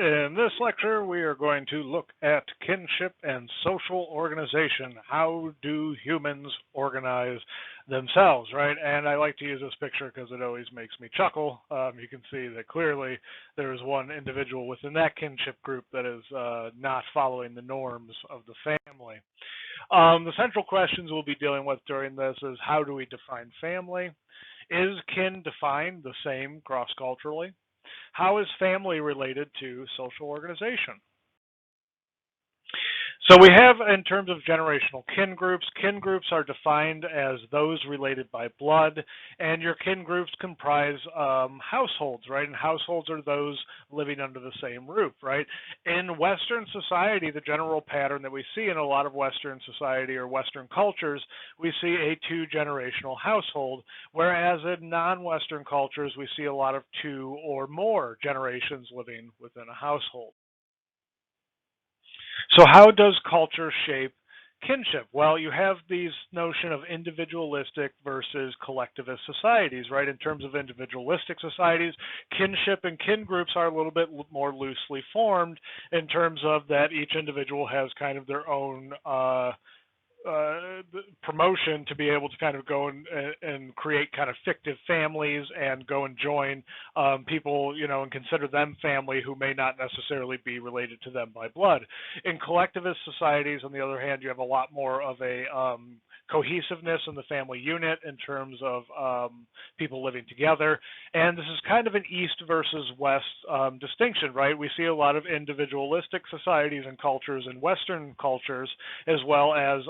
In this lecture, we are going to look at kinship and social organization. How do humans organize themselves, right? And I like to use this picture because it always makes me chuckle. You can see that clearly there is one individual within that kinship group that is not following the norms of the family. The central questions we'll be dealing with during this is how do we define family? Is kin defined the same cross-culturally? How is family related to social organization? So we have, in terms of generational kin groups are defined as those related by blood, and your kin groups comprise households, right? And households are those living under the same roof, right? In Western society, the general pattern that we see in a lot of Western society or Western cultures, we see a two-generational household, whereas in non-Western cultures, we see a lot of two or more generations living within a household. So how does culture shape kinship? Well, you have these notion of individualistic versus collectivist societies, right? In terms of individualistic societies, kinship and kin groups are a little bit more loosely formed in terms of that each individual has kind of their own promotion to be able to kind of go and create kind of fictive families and go and join people, and consider them family who may not necessarily be related to them by blood. In collectivist societies, on the other hand, you have a lot more of a cohesiveness in the family unit in terms of people living together. And this is kind of an East versus West distinction, right? We see a lot of individualistic societies and cultures in Western cultures, as well as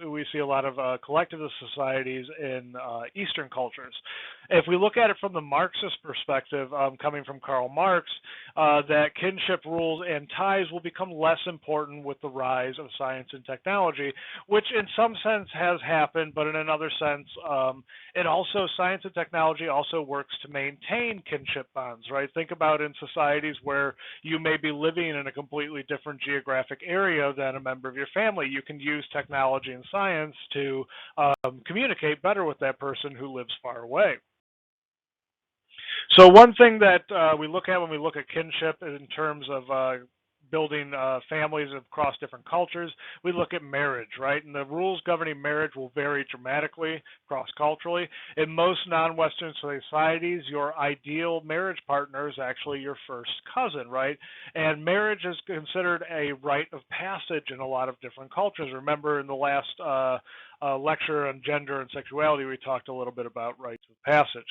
we see a lot of collectivist societies in Eastern cultures. If we look at it from the Marxist perspective, coming from Karl Marx, that kinship rules and ties will become less important with the rise of science and technology, which in some sense has happened, but in another sense, science and technology also works to maintain kinship bonds, right? Think about in societies where you may be living in a completely different geographic area than a member of your family. You can use technology and science to communicate better with that person who lives far away. So one thing that we look at when we look at kinship in terms of building families across different cultures, we look at marriage, right? And the rules governing marriage will vary dramatically cross-culturally. In most non-Western societies, your ideal marriage partner is actually your first cousin, right? And marriage is considered a rite of passage in a lot of different cultures. Remember in the last lecture on gender and sexuality, we talked a little bit about rites of passage.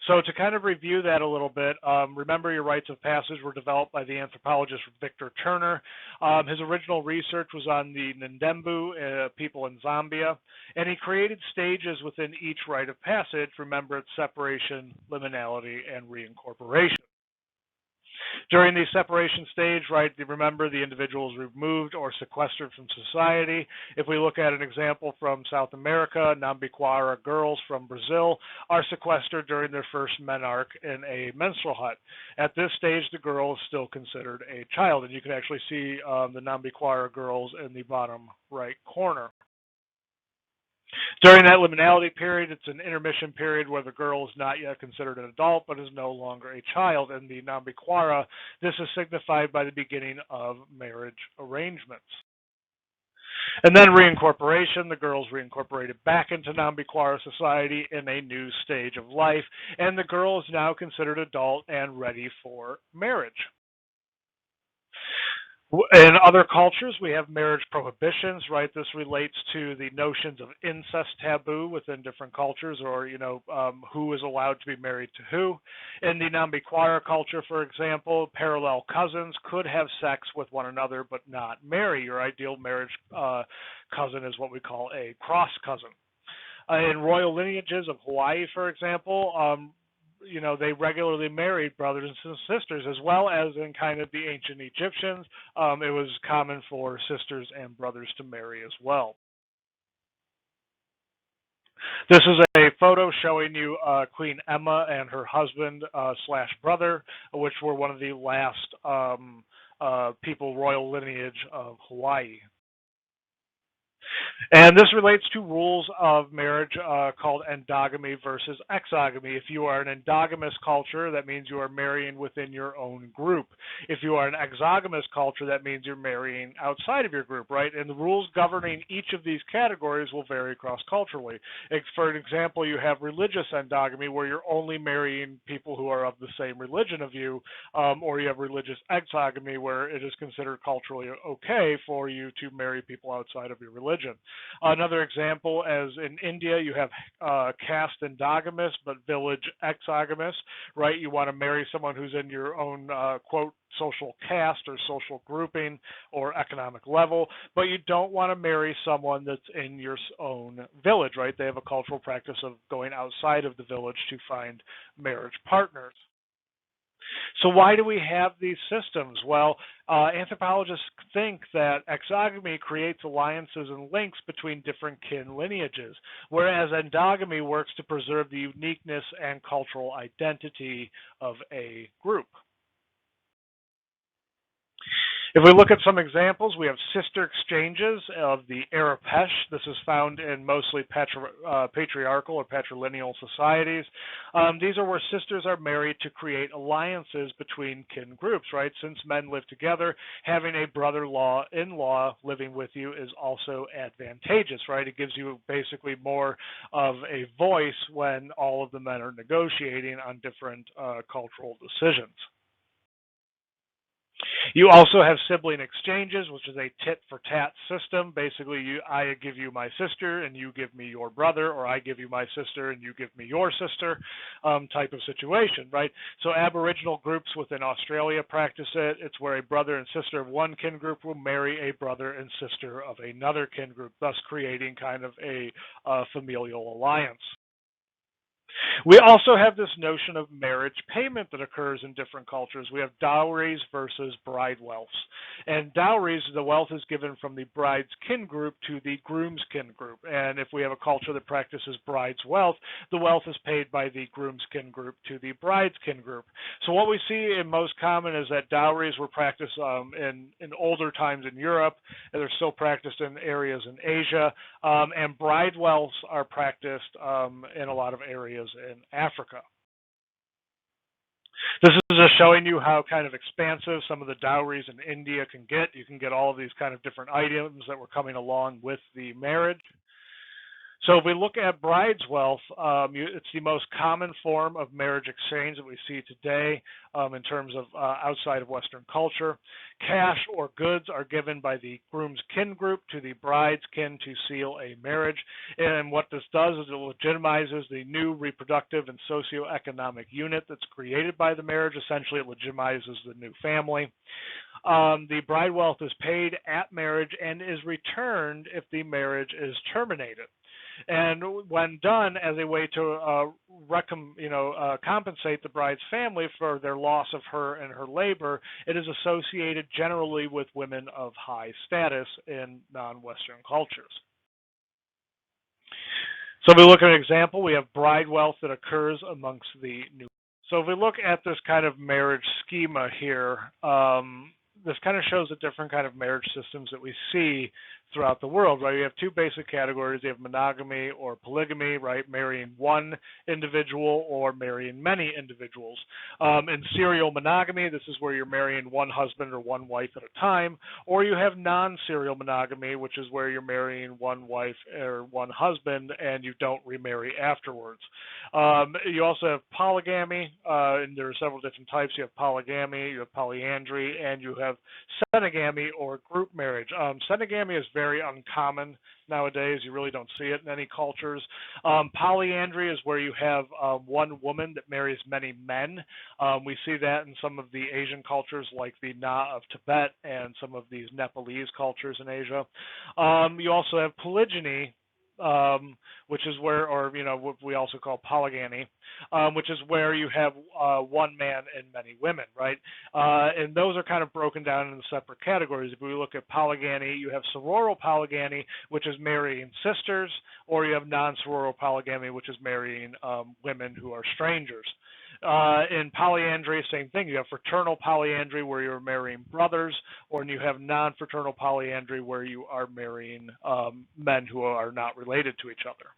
So to kind of review that a little bit, remember your rites of passage were developed by the anthropologist Victor Turner. His original research was on the Ndembu people in Zambia, and he created stages within each rite of passage. Remember, it's separation, liminality, and reincorporation. During the separation stage, right, remember the individual is removed or sequestered from society. If we look at an example from South America, Nambiquara girls from Brazil are sequestered during their first menarche in a menstrual hut. At this stage, the girl is still considered a child, and you can actually see the Nambiquara girls in the bottom right corner. During that liminality period, it's an intermission period where the girl is not yet considered an adult, but is no longer a child. In the Nambiquara, this is signified by the beginning of marriage arrangements. And then reincorporation, the girl is reincorporated back into Nambiquara society in a new stage of life, and the girl is now considered adult and ready for marriage. In other cultures, we have marriage prohibitions, right? This relates to the notions of incest taboo within different cultures, or, who is allowed to be married to who. In the Nambiquara culture, for example, parallel cousins could have sex with one another, but not marry. Your ideal marriage cousin is what we call a cross cousin. In royal lineages of Hawaii, for example, they regularly married brothers and sisters, as well as in kind of the ancient Egyptians. It was common for sisters and brothers to marry as well. This is a photo showing you Queen Emma and her husband / brother, which were one of the last royal lineage of Hawaii. And this relates to rules of marriage called endogamy versus exogamy. If you are an endogamous culture, that means you are marrying within your own group. If you are an exogamous culture, that means you're marrying outside of your group, right? And the rules governing each of these categories will vary cross-culturally. For example, you have religious endogamy, where you're only marrying people who are of the same religion of you, or you have religious exogamy, where it is considered culturally okay for you to marry people outside of your religion. Another example, as in India, you have caste endogamous but village exogamous, right? You want to marry someone who's in your own, quote, social caste or social grouping or economic level, but you don't want to marry someone that's in your own village, right? They have a cultural practice of going outside of the village to find marriage partners. So why do we have these systems? Well, anthropologists think that exogamy creates alliances and links between different kin lineages, whereas endogamy works to preserve the uniqueness and cultural identity of a group. If we look at some examples, we have sister exchanges of the Arapesh. This is found in mostly patriarchal or patrilineal societies. These are where sisters are married to create alliances between kin groups, right? Since men live together, having a brother-in-law living with you is also advantageous, right? It gives you basically more of a voice when all of the men are negotiating on different cultural decisions. You also have sibling exchanges, which is a tit for tat system. Basically, I give you my sister and you give me your brother, or I give you my sister and you give me your sister, type of situation, right? So Aboriginal groups within Australia practice it. It's where a brother and sister of one kin group will marry a brother and sister of another kin group, thus creating kind of a familial alliance. We also have this notion of marriage payment that occurs in different cultures. We have dowries versus bridewealths. And dowries, the wealth is given from the bride's kin group to the groom's kin group. And if we have a culture that practices bride's wealth, the wealth is paid by the groom's kin group to the bride's kin group. So what we see in most common is that dowries were practiced in older times in Europe, and they're still practiced in areas in Asia, and bridewealths are practiced in a lot of areas in Africa. This is just showing you how kind of expansive some of the dowries in India can get. You can get all of these kind of different items that were coming along with the marriage. So if we look at bride's wealth, it's the most common form of marriage exchange that we see today in terms of outside of Western culture. Cash or goods are given by the groom's kin group to the bride's kin to seal a marriage. And what this does is it legitimizes the new reproductive and socioeconomic unit that's created by the marriage. Essentially, it legitimizes the new family. The bride wealth is paid at marriage and is returned if the marriage is terminated. And when done as a way to compensate the bride's family for their loss of her and her labor, it is associated generally with women of high status in non-Western cultures. So if we look at an example, we have bride wealth that occurs amongst the new. So if we look at this kind of marriage schema here, this kind of shows the different kind of marriage systems that we see throughout the world, right? You have two basic categories. You have monogamy or polygamy, right? Marrying one individual or marrying many individuals. In serial monogamy, this is where you're marrying one husband or one wife at a time. Or you have non-serial monogamy, which is where you're marrying one wife or one husband and you don't remarry afterwards. You also have polygamy, and there are several different types. You have polygamy, you have polyandry, and you have synegamy or group marriage. Synegamy is very uncommon nowadays. You really don't see it in any cultures. Polyandry is where you have one woman that marries many men. We see that in some of the Asian cultures like the Na of Tibet and some of these Nepalese cultures in Asia. You also have polygyny, which is where, or what we also call polygamy, which is where you have one man and many women, right? And those are kind of broken down into separate categories. If we look at polygamy, you have sororal polygamy, which is marrying sisters, or you have non-sororal polygamy, which is marrying women who are strangers. In polyandry, same thing. You have fraternal polyandry where you're marrying brothers, or you have non-fraternal polyandry where you are marrying men who are not related to each other.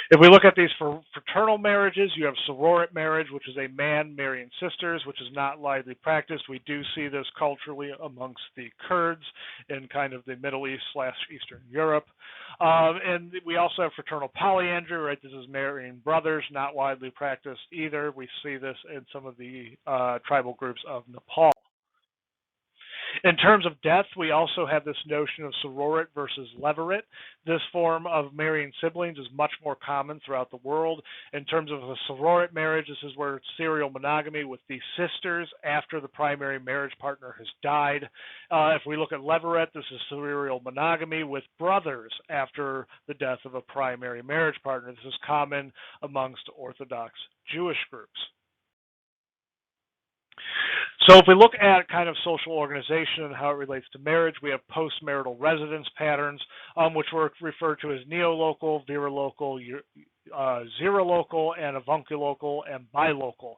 If we look at these fraternal marriages, you have sororate marriage, which is a man marrying sisters, which is not widely practiced. We do see this culturally amongst the Kurds in kind of the Middle East / Eastern Europe. And we also have fraternal polyandry, right? This is marrying brothers, not widely practiced either. We see this in some of the tribal groups of Nepal. In terms of death, we also have this notion of sororate versus levirate. This form of marrying siblings is much more common throughout the world. In terms of a sororate marriage, this is where it's serial monogamy with the sisters after the primary marriage partner has died. If we look at levirate, this is serial monogamy with brothers after the death of a primary marriage partner. This is common amongst Orthodox Jewish groups. So if we look at kind of social organization and how it relates to marriage, we have postmarital residence patterns, which were referred to as neolocal, virolocal, xerolocal, and avunculocal, and bilocal.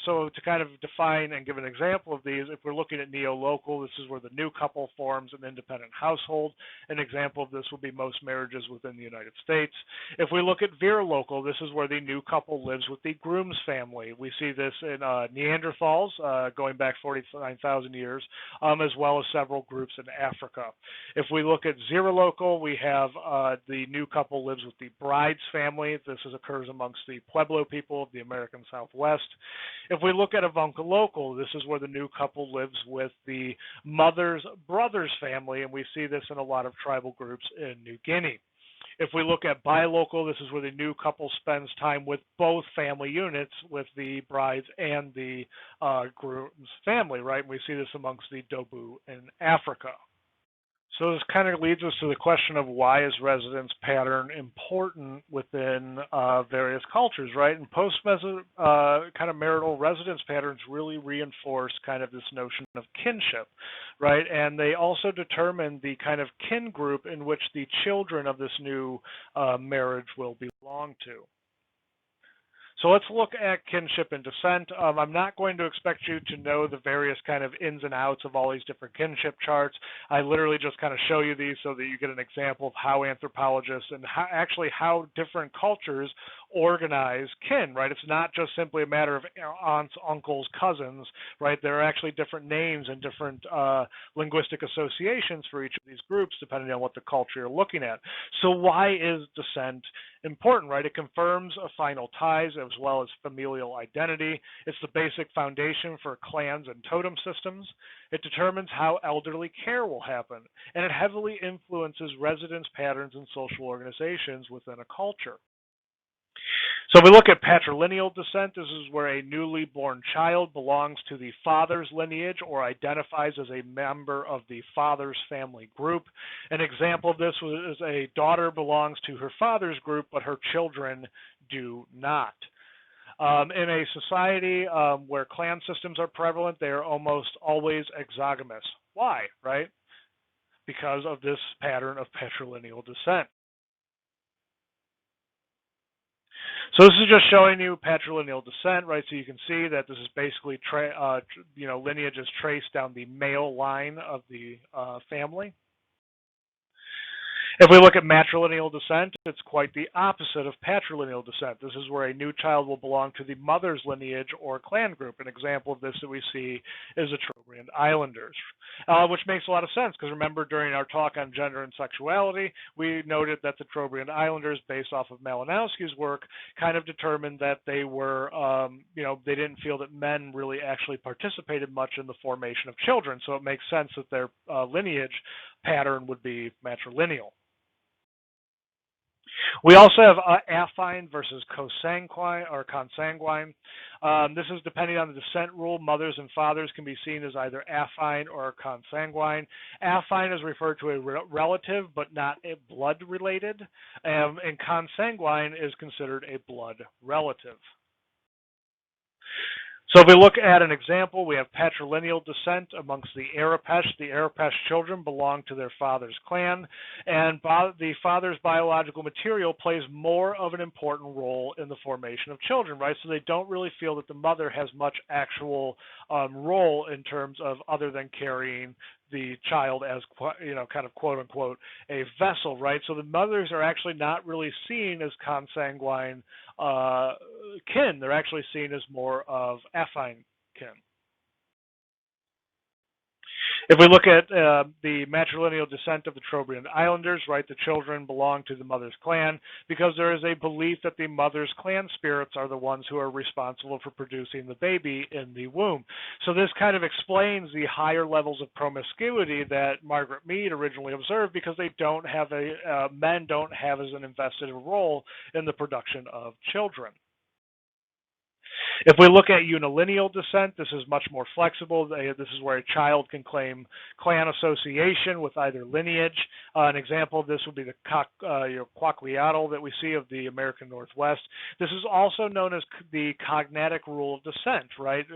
So to kind of define and give an example of these, if we're looking at neolocal, this is where the new couple forms an independent household. An example of this would be most marriages within the United States. If we look at virolocal, this is where the new couple lives with the groom's family. We see this in Neanderthals, going back 49,000 years, as well as several groups in Africa. If we look at xerolocal, we have the new couple lives with the bride's family. This occurs amongst the Pueblo people of the American Southwest. If we look at avunculocal, this is where the new couple lives with the mother's brother's family, and we see this in a lot of tribal groups in New Guinea. If we look at bilocal, this is where the new couple spends time with both family units, with the bride's and the groom's family, right? And we see this amongst the Dobu in Africa. So this kind of leads us to the question of why is residence pattern important within various cultures, right? And kind of marital residence patterns really reinforce kind of this notion of kinship, right? And they also determine the kind of kin group in which the children of this new marriage will belong to. So let's look at kinship and descent. I'm not going to expect you to know the various kind of ins and outs of all these different kinship charts. I literally just kind of show you these so that you get an example of how anthropologists and how different cultures organize kin, right? It's not just simply a matter of aunts, uncles, cousins, right? There are actually different names and different linguistic associations for each of these groups depending on what the culture you're looking at. So why is descent important, right? It confirms final ties as well as familial identity. It's the basic foundation for clans and totem systems. It determines how elderly care will happen, and it heavily influences residence patterns and social organizations within a culture. So if we look at patrilineal descent, this is where a newly born child belongs to the father's lineage or identifies as a member of the father's family group. An example of this is a daughter belongs to her father's group, but her children do not. In a society where clan systems are prevalent, they are almost always exogamous. Why, right? Because of this pattern of patrilineal descent. So this is just showing you patrilineal descent, right? So you can see that this is basically, lineage is traced down the male line of the family. If we look at matrilineal descent, it's quite the opposite of patrilineal descent. This is where a new child will belong to the mother's lineage or clan group. An example of this that we see is the Trobriand Islanders, which makes a lot of sense because remember during our talk on gender and sexuality, we noted that the Trobriand Islanders, based off of Malinowski's work, kind of determined that they were, they didn't feel that men really actually participated much in the formation of children. So it makes sense that their lineage pattern would be matrilineal. We also have affine versus consanguine. This is depending on the descent rule. Mothers and fathers can be seen as either affine or consanguine. Affine is referred to a relative, but not a blood related, and consanguine is considered a blood relative. So if we look at an example, we have patrilineal descent amongst the Arapesh. The Arapesh children belong to their father's clan, and the father's biological material plays more of an important role in the formation of children, right? So they don't really feel that the mother has much actual role in terms of other than carrying the child as, kind of quote unquote a vessel, right? So the mothers are actually not really seen as consanguine kin. They're actually seen as more of affine kin. If we look at the matrilineal descent of the Trobriand Islanders, right, the children belong to the mother's clan because there is a belief that the mother's clan spirits are the ones who are responsible for producing the baby in the womb. So this kind of explains the higher levels of promiscuity that Margaret Mead originally observed because they don't have men don't have as an invested role in the production of children. If we look at unilineal descent, this is much more flexible. This is where a child can claim clan association with either lineage. An example of this would be the Quaqueatl that we see of the American Northwest. This is also known as the cognatic rule of descent, right?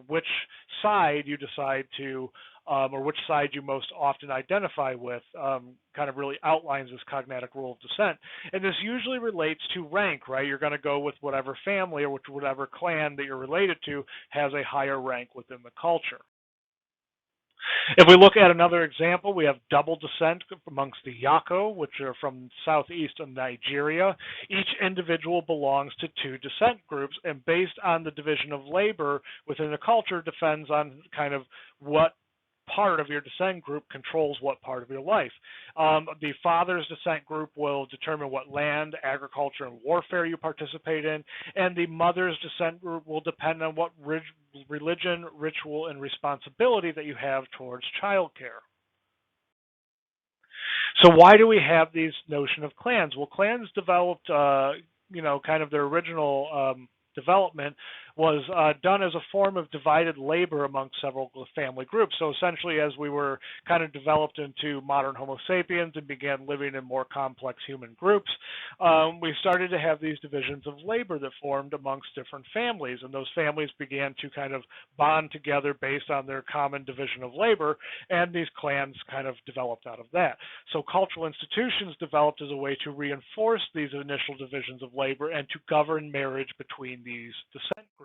Which side you decide to or which side you most often identify with, kind of really outlines this cognatic rule of descent. And this usually relates to rank, right? You're going to go with whatever family or whatever clan that you're related to has a higher rank within the culture. If we look at another example, we have double descent amongst the Yako, which are from southeast of Nigeria. Each individual belongs to two descent groups, and based on the division of labor within the culture depends on kind of what part of your descent group controls what part of your life. The father's descent group will determine what land, agriculture, and warfare you participate in, and the mother's descent group will depend on what religion, ritual, and responsibility that you have towards childcare. So why do we have these notion of clans? Well, clans developed, kind of their original development was done as a form of divided labor amongst several family groups. So essentially, as we were kind of developed into modern Homo sapiens and began living in more complex human groups, we started to have these divisions of labor that formed amongst different families, and those families began to kind of bond together based on their common division of labor, and these clans kind of developed out of that. So cultural institutions developed as a way to reinforce these initial divisions of labor and to govern marriage between these descent groups.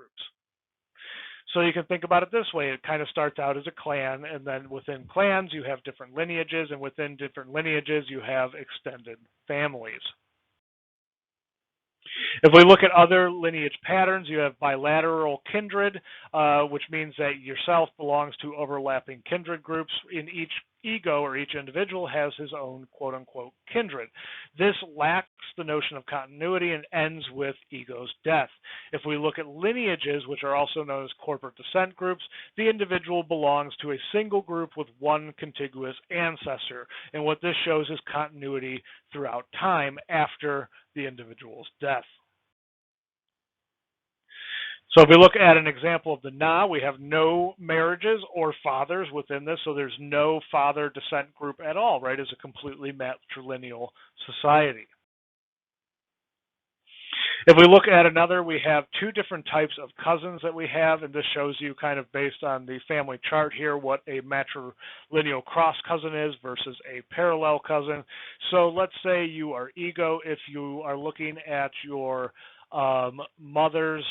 So you can think about it this way. It kind of starts out as a clan, and then within clans you have different lineages, and within different lineages you have extended families. If we look at other lineage patterns, you have bilateral kindred, which means that yourself belongs to overlapping kindred groups. In each ego or each individual has his own quote-unquote kindred. This lacks the notion of continuity and ends with ego's death. If we look at lineages, which are also known as corporate descent groups, the individual belongs to a single group with one contiguous ancestor. And what this shows is continuity throughout time after the individual's death. So if we look at an example of the Na, we have no marriages or fathers within this, so there's no father descent group at all, right? It's a completely matrilineal society. If we look at another, we have two different types of cousins that we have, and this shows you kind of based on the family chart here what a matrilineal cross cousin is versus a parallel cousin. So let's say you are ego. If you are looking at your mother's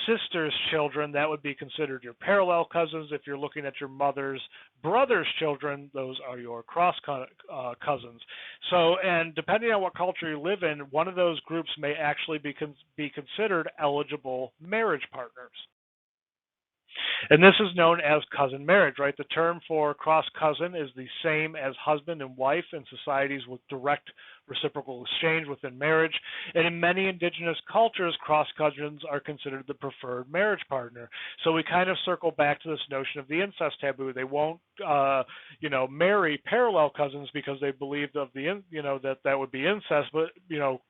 sister's children, that would be considered your parallel cousins. If you're looking at your mother's brother's children, those are your cross cousins. So, and depending on what culture you live in, one of those groups may actually be considered eligible marriage partners. And this is known as cousin marriage, right? The term for cross cousin is the same as husband and wife in societies with direct reciprocal exchange within marriage. And in many indigenous cultures, cross cousins are considered the preferred marriage partner. So we kind of circle back to this notion of the incest taboo. They won't, marry parallel cousins because they believe of that would be incest, but,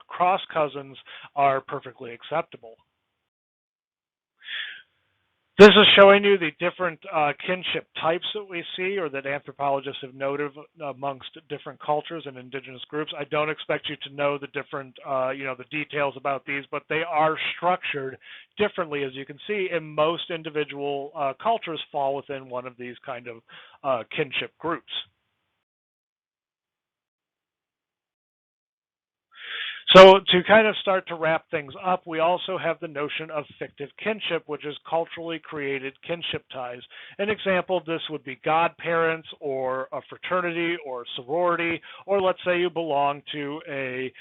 cross cousins are perfectly acceptable. This is showing you the different kinship types that we see or that anthropologists have noted amongst different cultures and indigenous groups. I don't expect you to know the different, the details about these, but they are structured differently, as you can see, and most individual cultures fall within one of these kind of kinship groups. So to kind of start to wrap things up, we also have the notion of fictive kinship, which is culturally created kinship ties. An example of this would be godparents or a fraternity or a sorority, or let's say you belong to a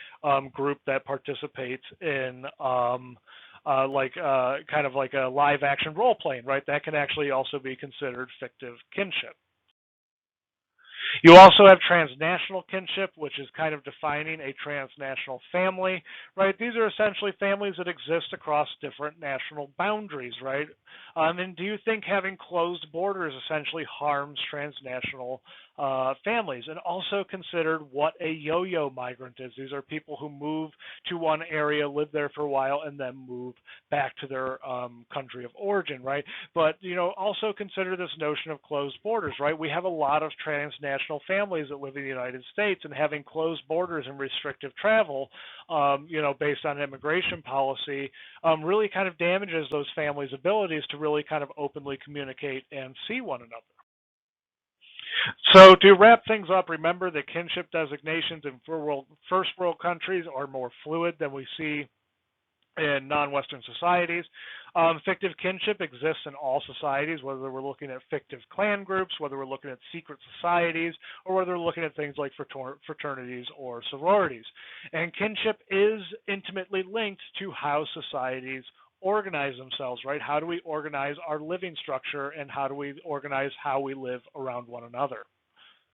group that participates in kind of like a live action role playing, right? That can actually also be considered fictive kinship. You also have transnational kinship, which is kind of defining a transnational family, right? These are essentially families that exist across different national boundaries, right? And do you think having closed borders essentially harms transnational families? And also considered what a yo-yo migrant is. These are people who move to one area, live there for a while, and then move back to their country of origin, right? But, also consider this notion of closed borders, right? We have a lot of transnational families that live in the United States, and having closed borders and restrictive travel, based on immigration policy, really kind of damages those families' abilities to really kind of openly communicate and see one another. So to wrap things up, remember that kinship designations in first world countries are more fluid than we see in non-Western societies. Fictive kinship exists in all societies, whether we're looking at fictive clan groups, whether we're looking at secret societies, or whether we're looking at things like fraternities or sororities. And kinship is intimately linked to how societies organize themselves, right? How do we organize our living structure, and how do we organize how we live around one another?